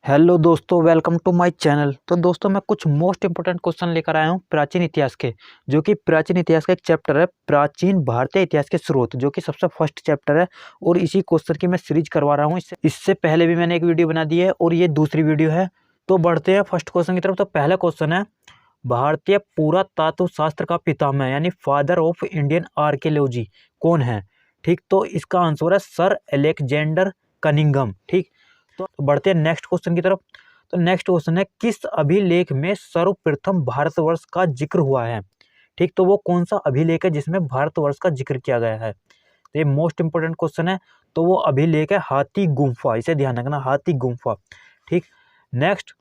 Hello दोस्तों, welcome to my channel. तो दोस्तों मैं कुछ मोस्ट इंपोर्टेंट क्वेश्चन लेकर आया हूँ प्राचीन इतिहास के, जो कि प्राचीन इतिहास का एक चैप्टर है, प्राचीन भारतीय इतिहास के स्रोत, जो कि सबसे फर्स्ट चैप्टर है। और इसी क्वेश्चन की मैं सीरीज करवा रहा हूँ। इससे पहले भी मैंने एक वीडियो बना दी है और ये दूसरी वीडियो है। तो बढ़ते हैं फर्स्ट क्वेश्चन की तरफ। तो पहला क्वेश्चन है, भारतीय पुरातत्व शास्त्र का पितामह यानी फादर ऑफ इंडियन आर्कियोलॉजी कौन है? ठीक, तो इसका आंसर है सर अलेक्जेंडर कनिंघम। ठीक, तो बढ़ते हैं नेक्स्ट क्वेश्चन की तरफ। तो नेक्स्ट क्वेश्चन है, किस अभिलेख में सर्वप्रथम भारतवर्ष का जिक्र हुआ है? ठीक, तो वो कौन सा अभिलेख है जिसमें भारतवर्ष का जिक्र किया गया है? तो ये मोस्ट इंपोर्टेंट क्वेश्चन है। तो वो अभिलेख है हाथी गुम्फा, इसे ध्यान रखना, हाथी गुम्फा। ठीक, नेक्स्ट,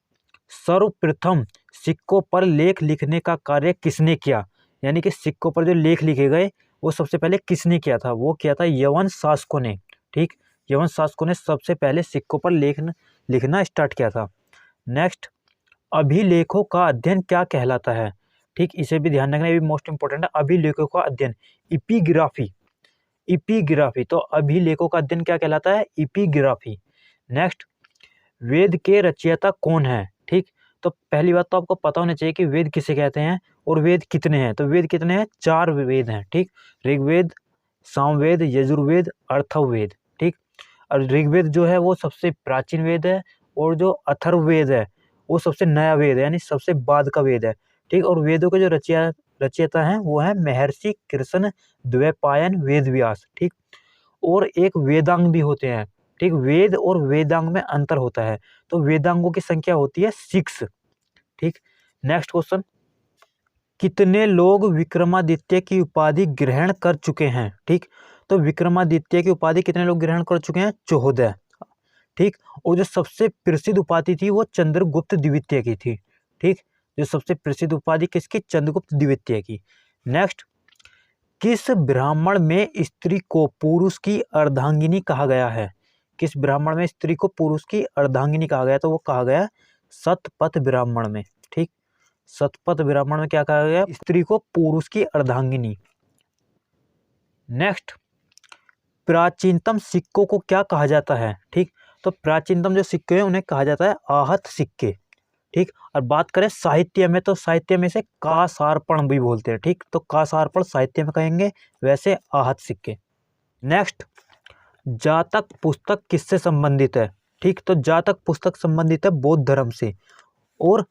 सर्वप्रथम सिक्कों पर लेख लिखने का कार्य किसने किया? यानी कि सिक्कों पर जो लेख लिखे गए वो सबसे पहले किसने किया था? वो किया था यवन शासकों ने। ठीक, यवन शासकों ने सबसे पहले सिक्कों पर लिखना स्टार्ट किया था। नेक्स्ट, अभिलेखों का अध्ययन क्या कहलाता है? ठीक, इसे भी ध्यान रखना, ये भी मोस्ट इंपोर्टेंट है। अभिलेखों का अध्ययन इपिग्राफी, इपिग्राफी। तो अभिलेखों का अध्ययन क्या कहलाता है? इपिग्राफी। नेक्स्ट, वेद के रचयिता कौन है? ठीक, तो पहली बात तो आपको पता होना चाहिए कि वेद किसे कहते हैं और वेद कितने हैं। तो वेद कितने हैं? 4 वेद हैं। ठीक, ऋग्वेद, सामवेद, यजुर्वेद, अथर्ववेद। ठीक, और ऋग्वेद जो है वो सबसे प्राचीन वेद है, और जो अथर्ववेद है वो सबसे नया वेद है, यानी सबसे बाद का वेद है। ठीक, और वेदों के जो रचयिता हैं वो है महर्षि कृष्ण द्वैपायन वेद व्यास। ठीक, और एक वेदांग भी होते हैं। ठीक, वेद और वेदांग में अंतर होता है। तो वेदांगों की संख्या होती है 6। ठीक, नेक्स्ट क्वेश्चन, कितने लोग विक्रमादित्य की उपाधि ग्रहण कर चुके हैं? ठीक, तो विक्रमादित्य की उपाधि कितने लोग ग्रहण कर चुके हैं? 14। ठीक, और जो सबसे प्रसिद्ध उपाधि थी वो चंद्रगुप्त द्वितीय की थी। ठीक, जो सबसे प्रसिद्ध उपाधि किसकी? चंद्रगुप्त द्वितीय की। नेक्स्ट, किस ब्राह्मण में स्त्री को पुरुष की अर्धांगिनी कहा गया है? किस ब्राह्मण में स्त्री को पुरुष की अर्धांगिनी कहा गया? तो वो कहा गया सतपथ ब्राह्मण में। ठीक, सतपथ ब्राह्मण में क्या कहा गया? स्त्री को पुरुष की अर्धांगिनी। नेक्स्ट, प्राचीनतम सिक्कों को क्या कहा जाता है? ठीक, तो प्राचीनतम जो सिक्के हैं उन्हें कहा जाता है आहत सिक्के। ठीक, और बात करें साहित्य में, तो साहित्य में से कासार्पण भी बोलते हैं। ठीक, तो कासार्पण साहित्य में कहेंगे, वैसे आहत सिक्के। नेक्स्ट, जातक पुस्तक किससे संबंधित है? ठीक, तो जातक पुस्तक संबंधित है बौद्ध धर्म से। और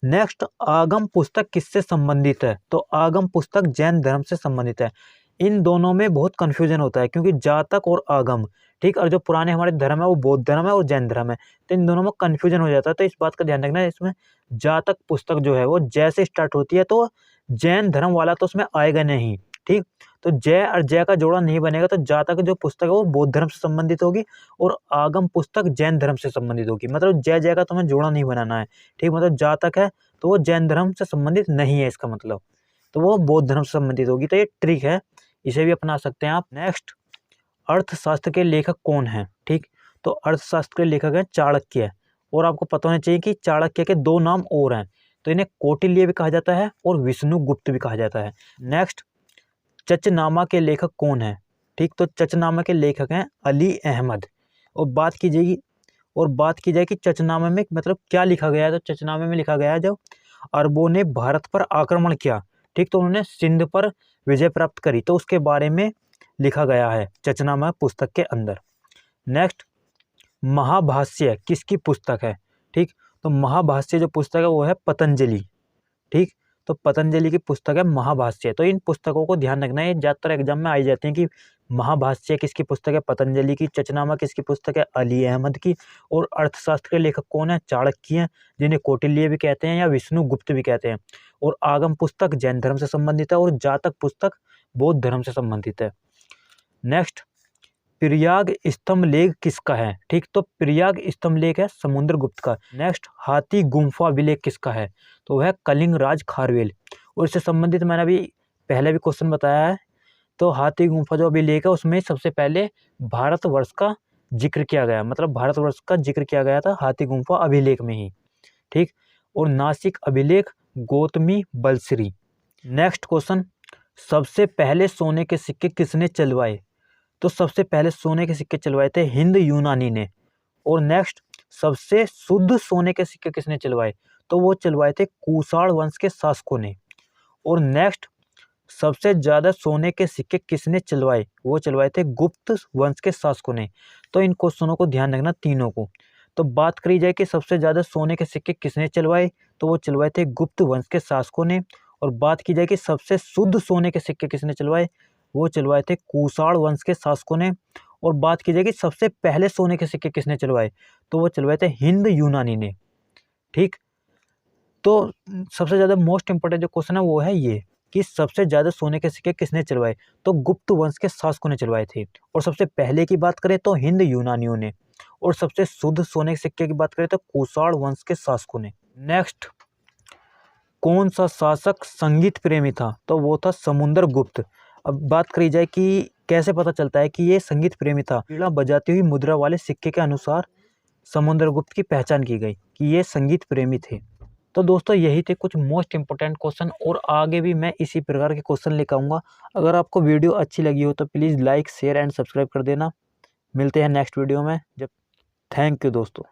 नेक्स्ट, आगम पुस्तक किससे संबंधित है? तो आगम पुस्तक जैन धर्म से संबंधित है। इन दोनों में बहुत कंफ्यूजन होता है, क्योंकि जातक और आगम, ठीक, और जो पुराने हमारे धर्म है वो बौद्ध धर्म है और जैन धर्म है, तो इन दोनों में कंफ्यूजन हो जाता है। तो इस बात का ध्यान रखना है, इसमें जातक पुस्तक जो है वो जय से स्टार्ट होती है, तो जैन धर्म वाला तो उसमें आएगा नहीं। ठीक, तो जय और जय का जोड़ा नहीं बनेगा, तो जातक जो पुस्तक है वो बौद्ध धर्म से संबंधित होगी और आगम पुस्तक जैन धर्म से संबंधित होगी। मतलब जय जय का तुम्हें जोड़ा नहीं बनाना है। ठीक, मतलब जातक है तो वो जैन धर्म से संबंधित नहीं है, इसका मतलब, तो वो बौद्ध धर्म से संबंधित होगी। तो ये ट्रिक है, इसे भी अपना सकते हैं आप। नेक्स्ट, अर्थशास्त्र के लेखक कौन है? ठीक, तो अर्थशास्त्र के लेखक हैं चाणक्य। और आपको पता होना चाहिए कि चाणक्य के 2 नाम और हैं, तो इन्हें कौटिल्य भी कहा जाता है और विष्णुगुप्त भी कहा जाता है। नेक्स्ट, चचनामा के लेखक कौन है? ठीक, तो चचनामा के लेखक हैं अली अहमद। और बात की जाए कि चचनामे में मतलब क्या लिखा गया है, तो चचनामे में लिखा गया है, जब अरबों ने भारत पर आक्रमण किया, ठीक, तो उन्होंने सिंध पर विजय प्राप्त करी, तो उसके बारे में लिखा गया है चचनामा पुस्तक के अंदर। नेक्स्ट, महाभाष्य किसकी पुस्तक है? ठीक, तो महाभाष्य जो पुस्तक है वो है पतंजलि। ठीक, तो पतंजलि की पुस्तक है महाभाष्य। तो इन पुस्तकों को ध्यान रखना है, ये ज़्यादातर एग्जाम में आई जाती हैं कि महाभाष्य किसकी पुस्तक है? पतंजलि की। चचनामा किसकी पुस्तक है? अली अहमद की। और अर्थशास्त्र के लेखक कौन है? चाणक्य हैं, जिन्हें कौटिल्य भी कहते हैं या विष्णुगुप्त भी कहते हैं। और आगम पुस्तक जैन धर्म से संबंधित है और जातक पुस्तक बौद्ध धर्म से संबंधित है। नेक्स्ट, प्रयाग स्तंभ लेख किसका है? ठीक, तो प्रयाग स्तंभ लेख है समुद्रगुप्त का। नेक्स्ट, हाथी गुम्फा अभिलेख किसका है? तो वह कलिंग राज खारवेल। और इससे संबंधित मैंने अभी पहले भी क्वेश्चन बताया है। तो हाथी गुम्फा जो अभिलेख है उसमें सबसे पहले भारतवर्ष का जिक्र किया गया, मतलब भारतवर्ष का जिक्र किया गया था हाथी गुम्फा अभिलेख में ही। ठीक, और नासिक अभिलेख गौतमी बलश्री। नेक्स्ट क्वेश्चन, सबसे पहले सोने के सिक्के किसने चलवाए? तो सबसे पहले सोने के सिक्के चलवाए थे हिंद यूनानी ने। और नेक्स्ट, सबसे शुद्ध सोने के सिक्के किसने चलवाए? तो वो चलवाए थे कुषाण वंश के शासकों ने। और नेक्स्ट, सबसे ज़्यादा सोने के सिक्के किसने चलवाए? वो चलवाए थे गुप्त वंश के शासकों ने। तो इन क्वेश्चनों को ध्यान रखना तीनों को। तो बात करी जाए कि सबसे ज़्यादा सोने के सिक्के किसने चलवाए, तो वो चलवाए थे गुप्त वंश के शासकों ने। और बात की जाए कि सबसे शुद्ध सोने के सिक्के किसने चलवाए, वो चलवाए थे कुषाण वंश के शासकों ने। और बात की जाए कि सबसे पहले सोने के सिक्के किसने चलवाए, तो वो चलवाए थे हिंद यूनानी ने। ठीक, तो सबसे ज़्यादा मोस्ट इंपॉर्टेंट जो क्वेश्चन है वो है ये कि सबसे ज़्यादा सोने के सिक्के किसने चलवाए, तो गुप्त वंश के शासकों ने चलवाए थे। और सबसे पहले की बात करें तो हिंद यूनानियों ने। और सबसे शुद्ध सोने के सिक्के की बात करें तो कुषाण वंश के शासकों ने। नेक्स्ट, कौन सा शासक संगीत प्रेमी था, तो वो था समुद्रगुप्त। अब बात करी जाए कि कैसे पता चलता है कि ये संगीत प्रेमी था, वीणा बजाती हुई मुद्रा वाले सिक्के के अनुसार समुद्रगुप्त की पहचान की गई कि ये संगीत प्रेमी थे। तो दोस्तों यही थे कुछ मोस्ट इंपॉर्टेंट क्वेश्चन, और आगे भी मैं इसी प्रकार के क्वेश्चन लेकर आऊँगा। अगर आपको वीडियो अच्छी लगी हो तो please like share and subscribe कर देना। मिलते हैं नेक्स्ट वीडियो में। जब थैंक यू दोस्तों।